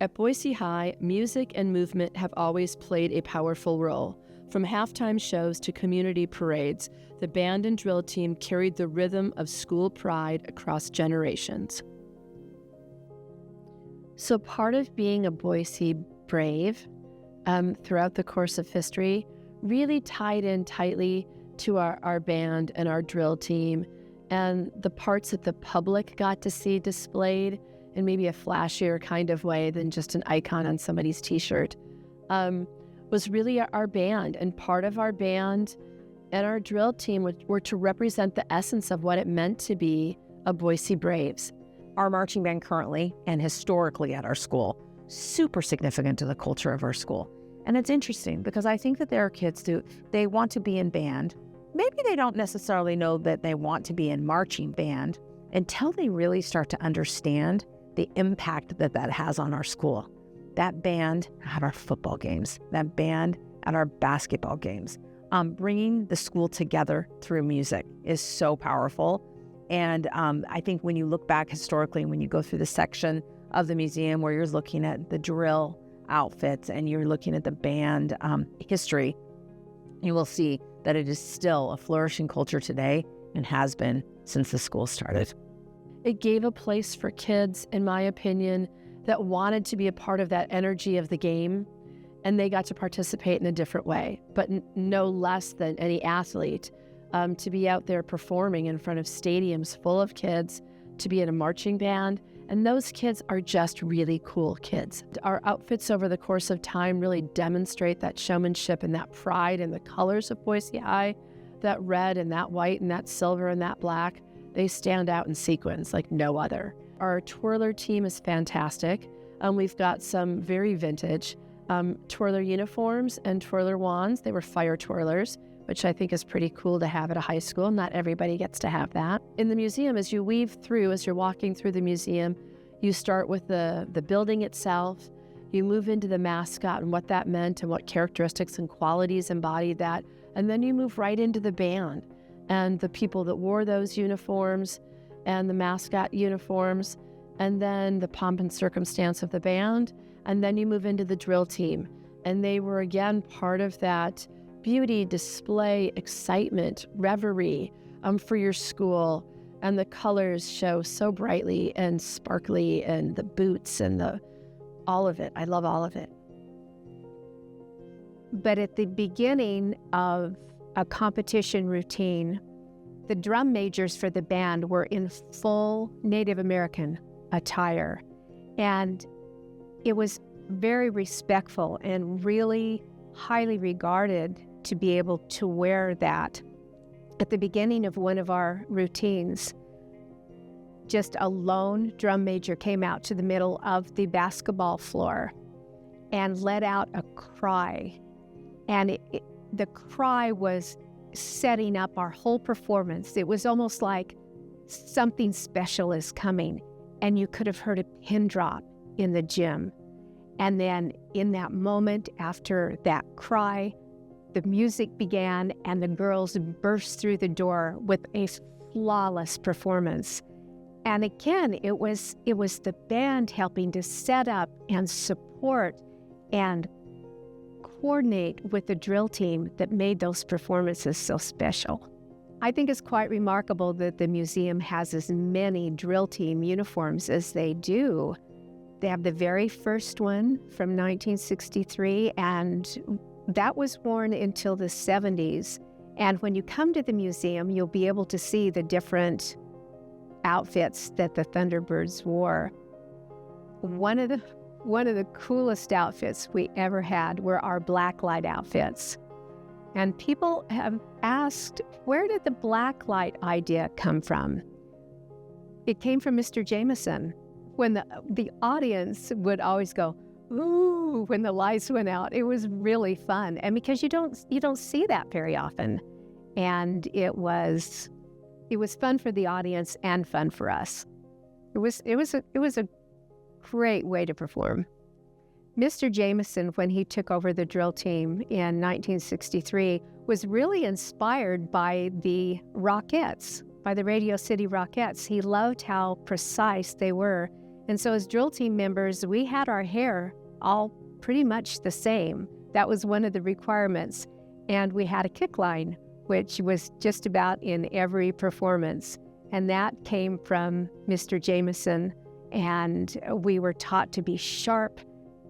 At Boise High, music and movement have always played a powerful role. From halftime shows to community parades, the band and drill team carried the rhythm of school pride across generations. So part of being a Boise Brave throughout the course of history really tied in tightly to our band and our drill team, and the parts that the public got to see displayed in maybe a flashier kind of way than just an icon on somebody's t-shirt, was really our band. And part of our band and our drill team were to represent the essence of what it meant to be a Boise Braves. Our marching band currently and historically at our school, super significant to the culture of our school. And it's interesting because I think that there are kids they want to be in band. Maybe they don't necessarily know that they want to be in marching band until they really start to understand the impact that has on our school. That band at our football games, that band at our basketball games, bringing the school together through music is so powerful. And I think when you look back historically, when you go through the section of the museum where you're looking at the drill outfits and you're looking at the band history, you will see that it is still a flourishing culture today and has been since the school started. It gave a place for kids, in my opinion, that wanted to be a part of that energy of the game, and they got to participate in a different way, but no less than any athlete, to be out there performing in front of stadiums full of kids, to be in a marching band, and those kids are just really cool kids. Our outfits over the course of time really demonstrate that showmanship and that pride in the colors of Boise High, that red and that white and that silver and that black. They stand out in sequins like no other. Our twirler team is fantastic. We've got some very vintage twirler uniforms and twirler wands. They were fire twirlers, which I think is pretty cool to have at a high school. Not everybody gets to have that. In the museum, as you're walking through the museum, you start with the building itself. You move into the mascot and what that meant and what characteristics and qualities embodied that. And then you move right into the band and the people that wore those uniforms and the mascot uniforms, and then the pomp and circumstance of the band. And then you move into the drill team. And they were, again, part of that beauty, display, excitement, reverie for your school. And the colors show so brightly and sparkly, and the boots and all of it. I love all of it. But at the beginning of a competition routine, the drum majors for the band were in full Native American attire. And it was very respectful and really highly regarded to be able to wear that. At the beginning of one of our routines, just a lone drum major came out to the middle of the basketball floor and let out a cry. And the cry was setting up our whole performance. It was almost like something special is coming, and you could have heard a pin drop in the gym. And then in that moment, after that cry, the music began and the girls burst through the door with a flawless performance. And again, it was the band helping to set up and support and coordinate with the drill team that made those performances so special. I think it's quite remarkable that the museum has as many drill team uniforms as they do. They have the very first one from 1963, and that was worn until the 70s. And when you come to the museum, you'll be able to see the different outfits that the Thunderbirds wore. One of the coolest outfits we ever had were our blacklight outfits. And people have asked, where did the blacklight idea come from? It came from Mr. Jameson. When the audience would always go, ooh, when the lights went out. It was really fun. And because you don't see that very often. And it was fun for the audience and fun for us. It was a great way to perform. Mr. Jameson, when he took over the drill team in 1963, was really inspired by the Rockettes, by the Radio City Rockettes. He loved how precise they were And so as drill team members, we had our hair all pretty much the same. That was one of the requirements. And we had a kick line, which was just about in every performance. And that came from Mr. Jameson. And we were taught to be sharp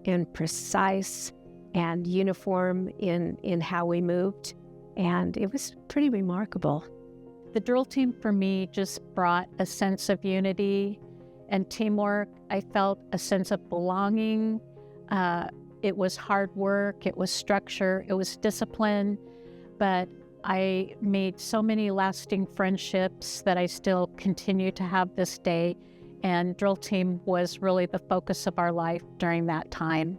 and precise and uniform in how we moved. And it was pretty remarkable. The drill team for me just brought a sense of unity and teamwork. I felt a sense of belonging. It was hard work, it was structure, it was discipline, but I made so many lasting friendships that I still continue to have this day, and drill team was really the focus of our life during that time.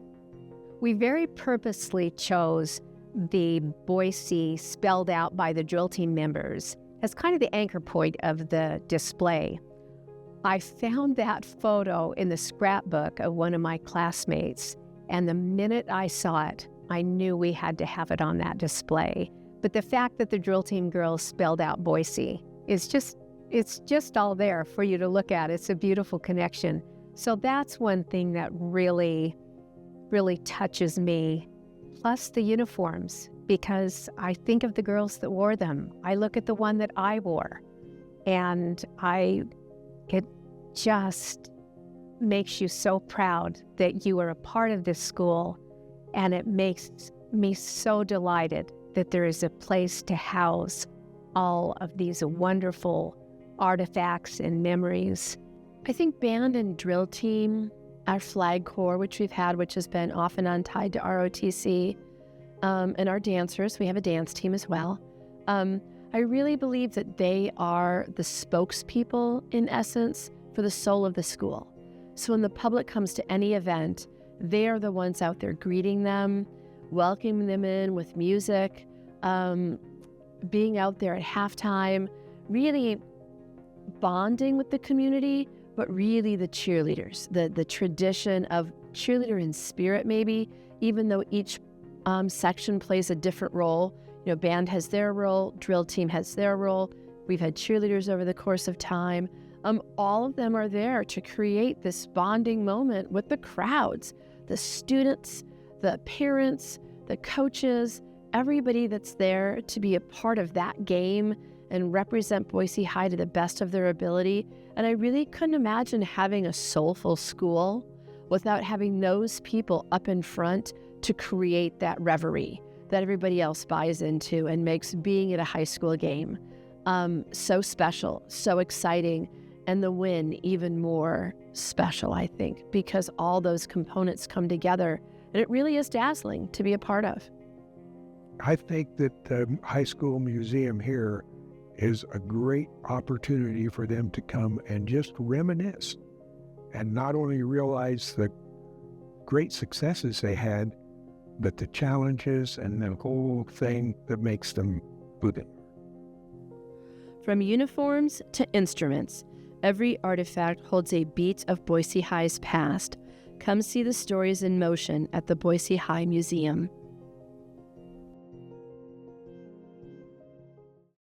We very purposely chose the Boise spelled out by the drill team members as kind of the anchor point of the display. I found that photo in the scrapbook of one of my classmates, and the minute I saw it, I knew we had to have it on that display. But the fact that the drill team girls spelled out Boise is it's just all there for you to look at. It's a beautiful connection. So that's one thing that really, really touches me. Plus the uniforms, because I think of the girls that wore them. I look at the one that I wore, and it just makes you so proud that you are a part of this school, and it makes me so delighted that there is a place to house all of these wonderful artifacts and memories. I think band and drill team, our flag corps, which we've had, which has been off and on tied to ROTC, and our dancers, we have a dance team as well. I really believe that they are the spokespeople, in essence, for the soul of the school. So when the public comes to any event, they are the ones out there greeting them, welcoming them in with music, being out there at halftime, really bonding with the community, but really the cheerleaders, the tradition of cheerleader in spirit maybe, even though each section plays a different role. You know, band has their role, drill team has their role. We've had cheerleaders over the course of time. All of them are there to create this bonding moment with the crowds, the students, the parents, the coaches, everybody that's there to be a part of that game and represent Boise High to the best of their ability. And I really couldn't imagine having a soulful school without having those people up in front to create that reverie that everybody else buys into and makes being at a high school game so special, so exciting, and the win even more special, I think, because all those components come together, and it really is dazzling to be a part of. I think that the high school museum here is a great opportunity for them to come and just reminisce and not only realize the great successes they had, but the challenges and the whole thing that makes them good. From uniforms to instruments, every artifact holds a beat of Boise High's past. Come see the stories in motion at the Boise High Museum.